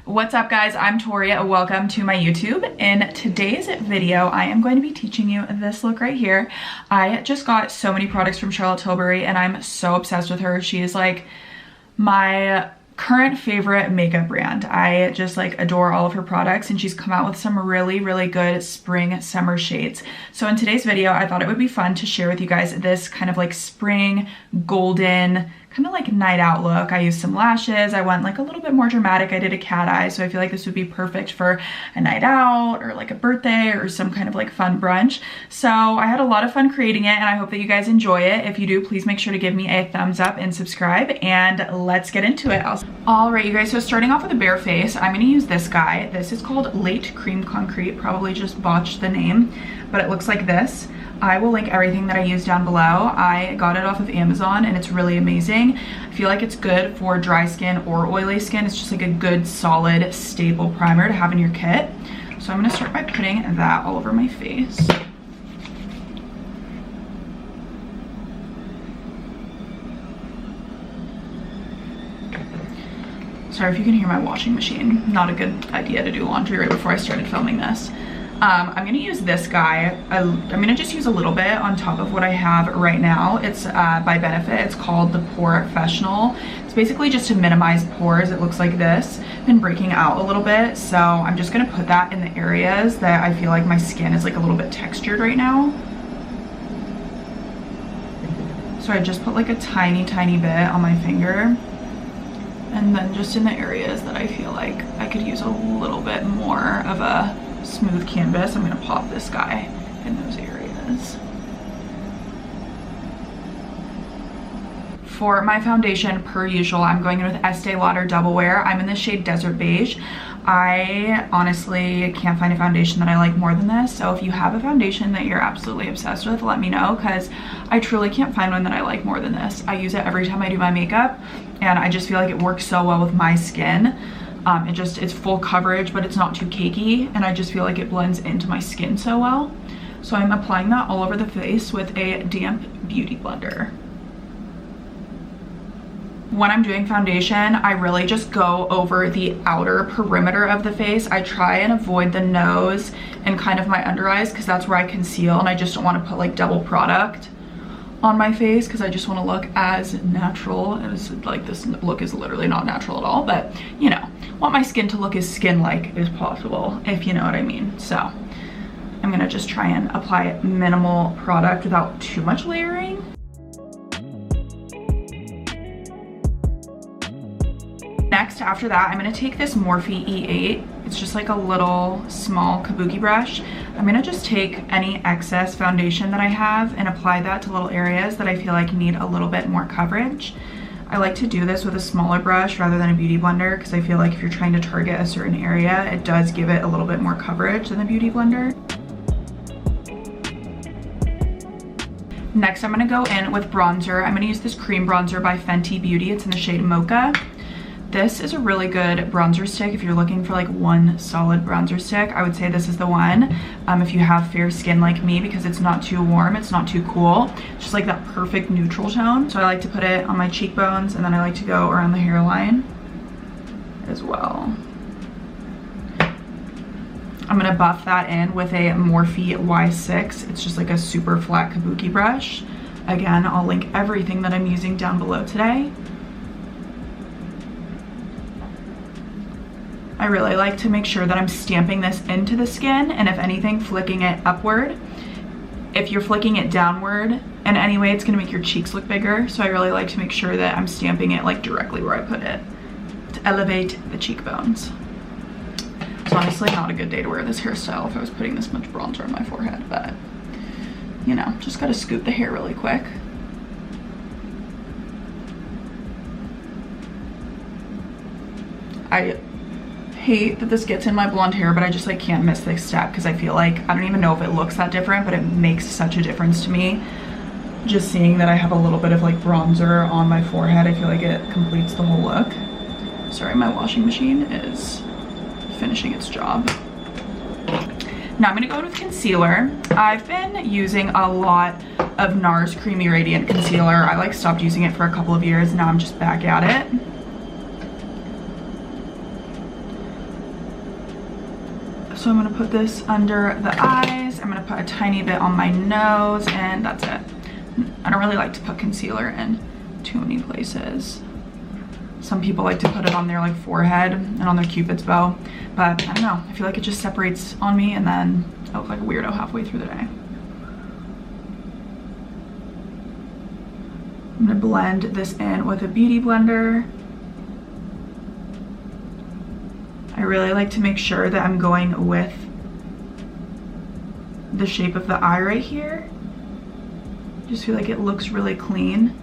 What's up guys, I'm Tori, welcome to my YouTube. In today's video, I am going to be teaching you this look right here. I just got so many products from Charlotte Tilbury and I'm so obsessed with her. She is like my current favorite makeup brand. I just like adore all of her products and she's come out with some really good spring summer shades. So in today's video, I thought it would be fun to share with you guys this kind of like spring golden kind of like night out look. I used some lashes. I went like a little bit more dramatic. I did a cat eye, so I feel like this would be perfect for a night out or like a birthday or some kind of like fun brunch. So I had a lot of fun creating it and I hope that you guys enjoy it. If you do, please make sure to give me a thumbs up and subscribe and let's get into it. All right, you guys, so starting off with a bare face, I'm gonna use this guy. This is called Late Cream Concrete. Probably just botched the name, but it looks like this. I will link everything that I use down below. I got it off of Amazon and it's really amazing. I feel like it's good for dry skin or oily skin. It's just like a good solid staple primer to have in your kit. So I'm gonna start by putting that all over my face. Sorry if you can hear my washing machine. Not a good idea to do laundry right before I started filming this. I'm gonna use this guy. I'm gonna just use a little bit on top of what I have right now. It's by Benefit. It's called the Professional. It's basically just to minimize pores. It looks like this. Been breaking out a little bit, so I'm just gonna put that in the areas that I feel like my skin is like a little bit textured right now. So I just put like a tiny bit on my finger, and then just in the areas that I feel like I could use a little bit more of a smooth canvas, I'm gonna pop this guy in those areas. For my foundation, per usual, I'm going in with Estee Lauder Double Wear. I'm in the shade Desert Beige. I honestly can't find a foundation that I like more than this, so if you have a foundation that you're absolutely obsessed with, let me know, because I truly can't find one that I like more than this. I use it every time I do my makeup and I just feel like it works so well with my skin. It's full coverage, but it's not too cakey, and I just feel like it blends into my skin so well. So I'm applying that all over the face with a damp beauty blender. When I'm doing foundation, I really just go over the outer perimeter of the face. I try and avoid the nose and kind of my under eyes because that's where I conceal, and I just don't want to put like double product on my face because I just want to look as natural as, like, this look is literally not natural at all, but you know, want my skin to look as skin-like as possible, if you know what I mean. So I'm gonna just try and apply minimal product without too much layering. Next, after that, I'm gonna take this Morphe E8. It's just like a little small kabuki brush. I'm gonna just take any excess foundation that I have and apply that to little areas that I feel like need a little bit more coverage. I like to do this with a smaller brush rather than a beauty blender because I feel like if you're trying to target a certain area, it does give it a little bit more coverage than the beauty blender. Next, I'm gonna go in with bronzer. I'm gonna use this cream bronzer by Fenty Beauty. It's in the shade Mocha. This is a really good bronzer stick if you're looking for like one solid bronzer stick. I would say this is the one if you have fair skin like me, because it's not too warm, it's not too cool. It's just like that perfect neutral tone. So I like to put it on my cheekbones, and then I like to go around the hairline as well. I'm gonna buff that in with a Morphe Y6. It's just like a super flat kabuki brush. Again, I'll link everything that I'm using down below today. I really like to make sure that I'm stamping this into the skin, and if anything, flicking it upward. If you're flicking it downward in any way, it's gonna make your cheeks look bigger. So I really like to make sure that I'm stamping it like directly where I put it to elevate the cheekbones. It's honestly not a good day to wear this hairstyle if I was putting this much bronzer on my forehead, but you know, just gotta scoop the hair really quick. I hate that this gets in my blonde hair, but I just like can't miss this step because I feel like, I don't even know if it looks that different, but it makes such a difference to me. Just seeing that I have a little bit of like bronzer on my forehead, I feel like it completes the whole look. Sorry, my washing machine is finishing its job. Now I'm gonna go in with concealer. I've been using a lot of NARS Creamy Radiant Concealer. I like stopped using it for a couple of years. Now I'm just back at it. So I'm gonna put this under the eyes. I'm gonna put a tiny bit on my nose, and that's it. I don't really like to put concealer in too many places. Some people like to put it on their like forehead and on their Cupid's bow, but I don't know. I feel like it just separates on me, and then I look like a weirdo halfway through the day. I'm gonna blend this in with a beauty blender. I really like to make sure that I'm going with the shape of the eye right here. Just feel like it looks really clean.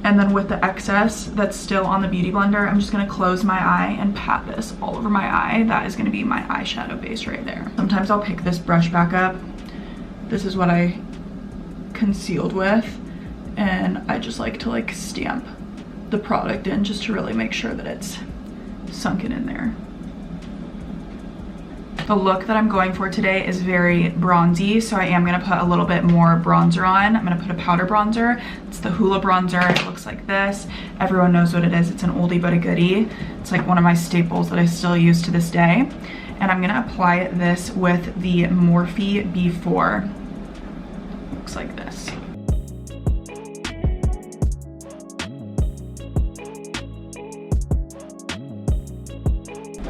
And then with the excess that's still on the beauty blender, I'm just gonna close my eye and pat this all over my eye. That is gonna be my eyeshadow base right there. Sometimes I'll pick this brush back up. This is what I concealed with, and I just like to like stamp the product in just to really make sure that it's sunken in there. The look that I'm going for today is very bronzy, so I am gonna put a little bit more bronzer on. I'm gonna put a powder bronzer. It's the Hoola bronzer. It looks like this. Everyone knows what it is. It's an oldie but a goodie. It's like one of my staples that I still use to this day. And I'm gonna apply this with the Morphe B4. Looks like this.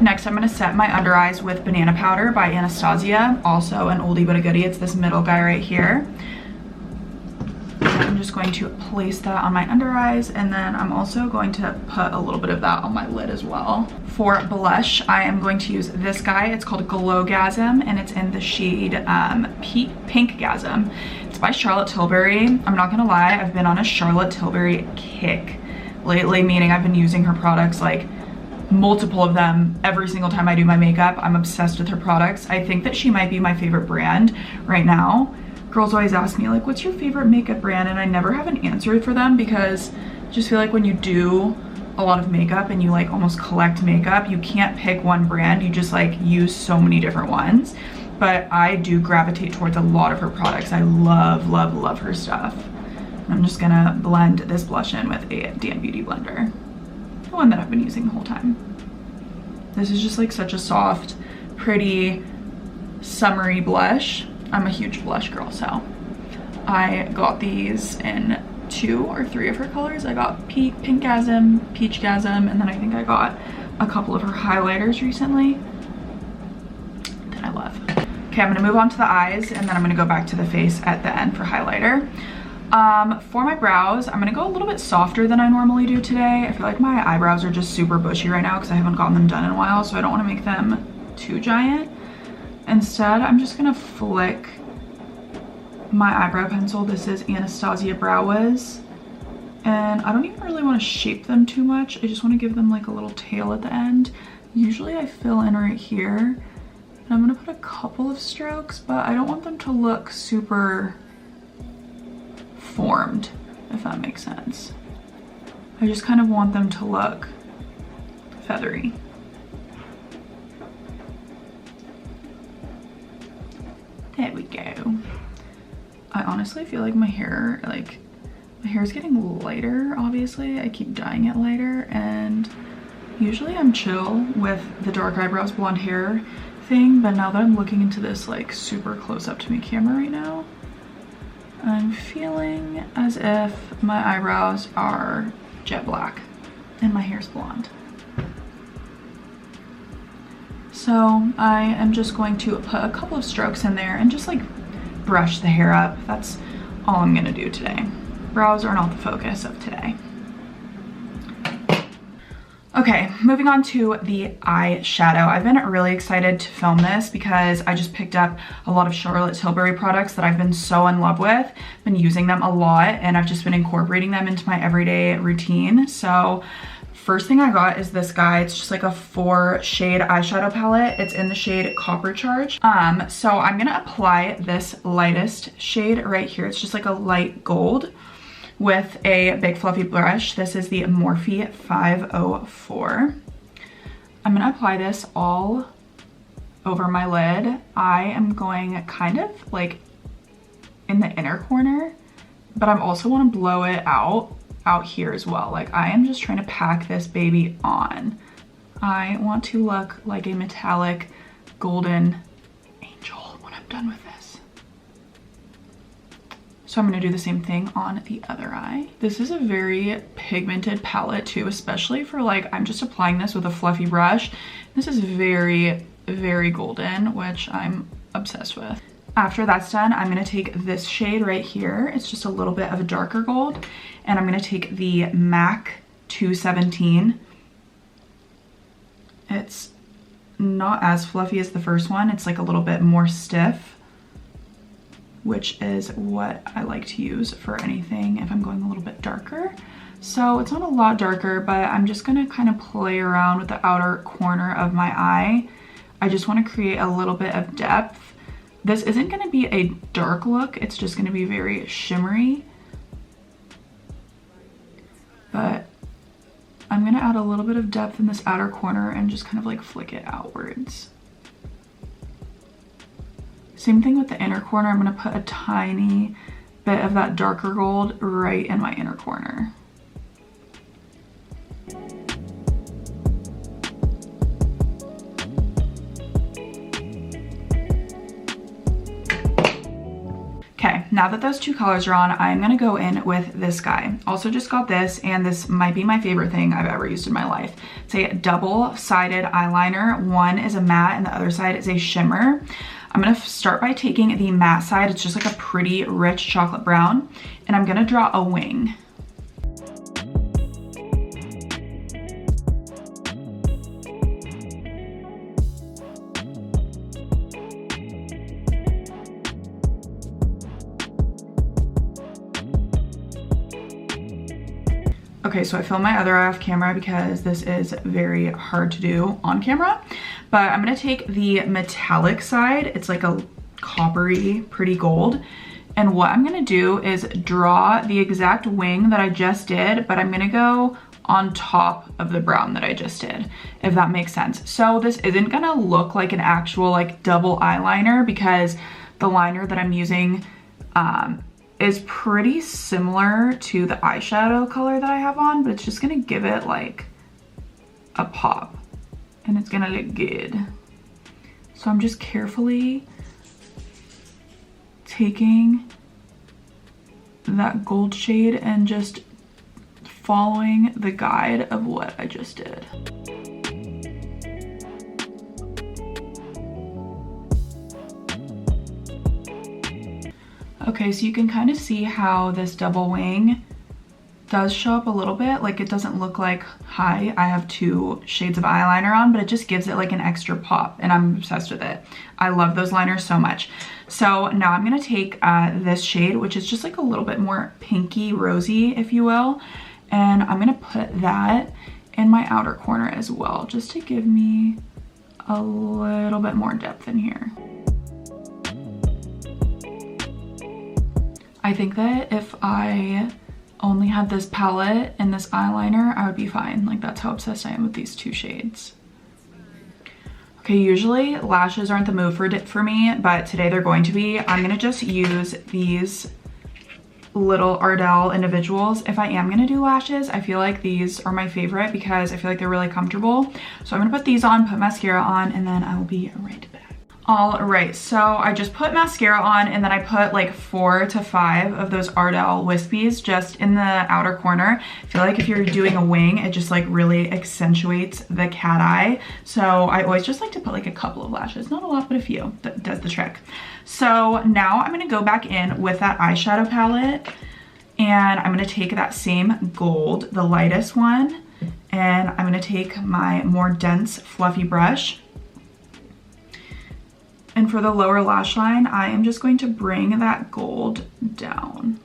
Next, I'm gonna set my under eyes with Banana Powder by Anastasia, also an oldie but a goodie. It's this middle guy right here. And I'm just going to place that on my under eyes, and then I'm also going to put a little bit of that on my lid as well. For blush, I am going to use this guy. It's called Glowgasm, and it's in the shade Pinkgasm. It's by Charlotte Tilbury. I'm not gonna lie, I've been on a Charlotte Tilbury kick lately, meaning I've been using her products, like multiple of them, every single time I do my makeup. I'm obsessed with her products. I think that she might be my favorite brand right now. Girls always ask me like, what's your favorite makeup brand? And I never have an answer for them, because I just feel like when you do a lot of makeup and you like almost collect makeup, you can't pick one brand. You just like use so many different ones. But I do gravitate towards a lot of her products. I love, love, love her stuff. I'm just gonna blend this blush in with a Dan Beauty blender. The one that I've been using the whole time. This is just like such a soft, pretty, summery blush. I'm a huge blush girl, so I got these in 2 or 3 of her colors. I got Pinkgasm, Peachgasm, and then I think I got a couple of her highlighters recently that I love. Okay, I'm gonna move on to the eyes, and then I'm gonna go back to the face at the end for highlighter. For my brows, I'm gonna go a little bit softer than I normally do today. I feel like my eyebrows are just super bushy right now because I haven't gotten them done in a while, so I don't want to make them too giant. Instead, I'm just gonna flick my eyebrow pencil. This is Anastasia Brow Wiz, and I don't even really want to shape them too much. I just want to give them like a little tail at the end. Usually I fill in right here, and I'm gonna put a couple of strokes, but I don't want them to look super formed, if that makes sense. I just kind of want them to look feathery. There we go. I honestly feel like my hair is getting lighter, obviously. I keep dyeing it lighter, and usually I'm chill with the dark eyebrows, blonde hair thing, but now that I'm looking into this like super close up to me camera right now, I'm feeling as if my eyebrows are jet black and my hair's blonde. So I am just going to put a couple of strokes in there and just like brush the hair up. That's all I'm gonna do today. Brows are not the focus of today. Okay, moving on to the eyeshadow. I've been really excited to film this because I just picked up a lot of Charlotte Tilbury products that I've been so in love with. Been using them a lot, and I've just been incorporating them into my everyday routine. So first thing I got is this guy. It's just like a 4-shade eyeshadow palette. It's in the shade Copper Charge. So I'm gonna apply this lightest shade right here. It's just like a light gold with a big fluffy brush. This is the Morphe 504. I'm gonna apply this all over my lid. I am going kind of like in the inner corner, but I also wanna blow it out here as well. Like I am just trying to pack this baby on. I want to look like a metallic golden angel when I'm done with this. So I'm gonna do the same thing on the other eye. This is a very pigmented palette too, especially for like, I'm just applying this with a fluffy brush. This is very, very golden, which I'm obsessed with. After that's done, I'm gonna take this shade right here. It's just a little bit of a darker gold. And I'm gonna take the MAC 217. It's not as fluffy as the first one. It's like a little bit more stiff, which is what I like to use for anything if I'm going a little bit darker. So it's not a lot darker, but I'm just gonna kind of play around with the outer corner of my eye. I just wanna create a little bit of depth. This isn't gonna be a dark look, it's just gonna be very shimmery. But I'm gonna add a little bit of depth in this outer corner and just kind of like flick it outwards. Same thing with the inner corner. I'm gonna put a tiny bit of that darker gold right in my inner corner. Okay, now that those two colors are on, I'm gonna go in with this guy. Also just got this, and this might be my favorite thing I've ever used in my life. It's a double-sided eyeliner. One is a matte and the other side is a shimmer. I'm gonna start by taking the matte side. It's just like a pretty rich chocolate brown, and I'm gonna draw a wing. Okay, so I filmed my other eye off camera because this is very hard to do on camera, but I'm gonna take the metallic side. It's like a coppery, pretty gold. And what I'm gonna do is draw the exact wing that I just did, but I'm gonna go on top of the brown that I just did, if that makes sense. So this isn't gonna look like an actual like double eyeliner because the liner that I'm using is pretty similar to the eyeshadow color that I have on, but it's just gonna give it like a pop and it's gonna look good. So I'm just carefully taking that gold shade and just following the guide of what I just did. Okay, so you can kind of see how this double wing does show up a little bit. Like it doesn't look like, hi, I have two shades of eyeliner on, but it just gives it like an extra pop, and I'm obsessed with it. I love those liners so much. So now I'm gonna take this shade, which is just like a little bit more pinky rosy, if you will, and I'm gonna put that in my outer corner as well, just to give me a little bit more depth in here. I think that if I only had this palette and this eyeliner, I would be fine. Like that's how obsessed I am with these two shades. Okay, usually lashes aren't the move for me, but today they're going to be. I'm gonna just use these little Ardell individuals. If I am gonna do lashes, I feel like these are my favorite because I feel like they're really comfortable. So I'm gonna put these on, put mascara on, and then I will be right back. All right, so I just put mascara on and then I put like 4 to 5 of those Ardell wispies just in the outer corner. I feel like if you're doing a wing, it just like really accentuates the cat eye. So I always just like to put like a couple of lashes, not a lot, but a few. That does the trick. So now I'm gonna go back in with that eyeshadow palette and I'm gonna take that same gold, the lightest one, and I'm gonna take my more dense fluffy brush. And for the lower lash line, I am just going to bring that gold down.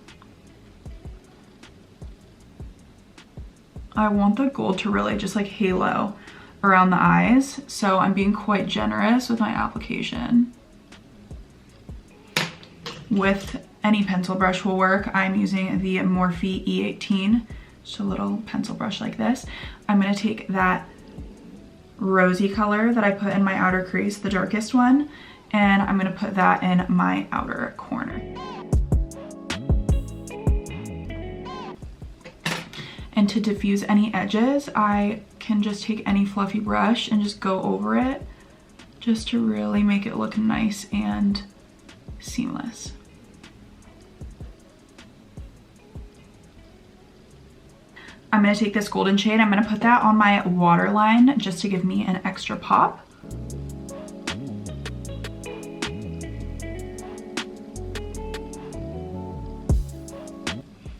I want the gold to really just like halo around the eyes, so I'm being quite generous with my application. With any pencil brush will work. I'm using the Morphe E18, just a little pencil brush like this. I'm gonna take that rosy color that I put in my outer crease, the darkest one, and I'm gonna put that in my outer corner. And to diffuse any edges, I can just take any fluffy brush and just go over it just to really make it look nice and seamless. I'm gonna take this golden shade, I'm gonna put that on my waterline just to give me an extra pop.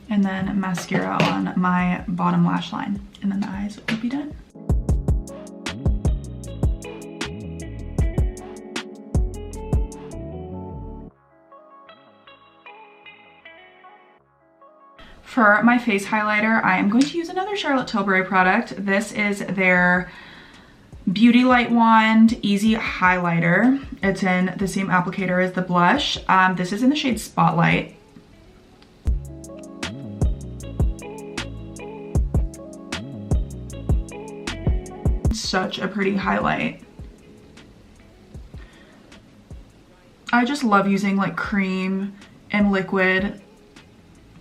And then mascara on my bottom lash line. And then the eyes will be done. For my face highlighter, I am going to use another Charlotte Tilbury product. This is their Beauty Light Wand Easy Highlighter. It's in the same applicator as the blush. This is in the shade Spotlight. Such a pretty highlight. I just love using like cream and liquid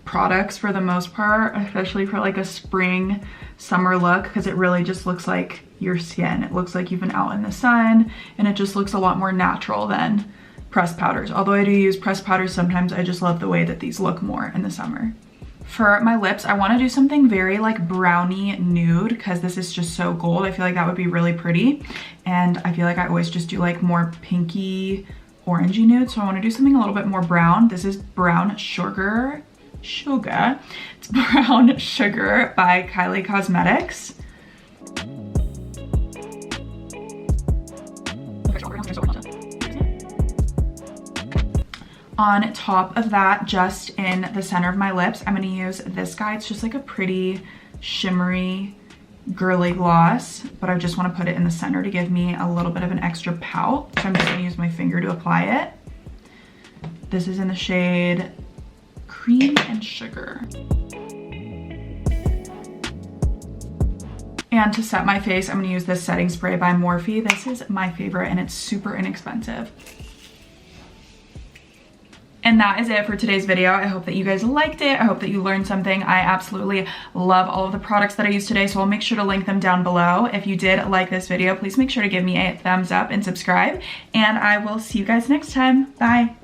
products for the most part, especially for like a spring summer look, because it really just looks like your skin. It looks like you've been out in the sun, and it just looks a lot more natural than pressed powders. Although I do use pressed powders sometimes, I just love the way that these look more in the summer. For my lips, I want to do something very like brownie nude, because this is just so gold. I feel like that would be really pretty, and I feel like I always just do like more pinky orangey nude, so I want to do something a little bit more brown. This is Brown Sugar. It's Brown Sugar by Kylie Cosmetics. On top of that, just in the center of my lips, I'm gonna use this guy. It's just like a pretty shimmery girly gloss, but I just want to put it in the center to give me a little bit of an extra pout. So I'm just gonna use my finger to apply it. This is in the shade Cream and Sugar. And to set my face, I'm gonna use this setting spray by Morphe. This is my favorite and it's super inexpensive. And that is it for today's video. I hope that you guys liked it. I hope that you learned something. I absolutely love all of the products that I used today, so I'll make sure to link them down below. If you did like this video, please make sure to give me a thumbs up and subscribe. And I will see you guys next time. Bye.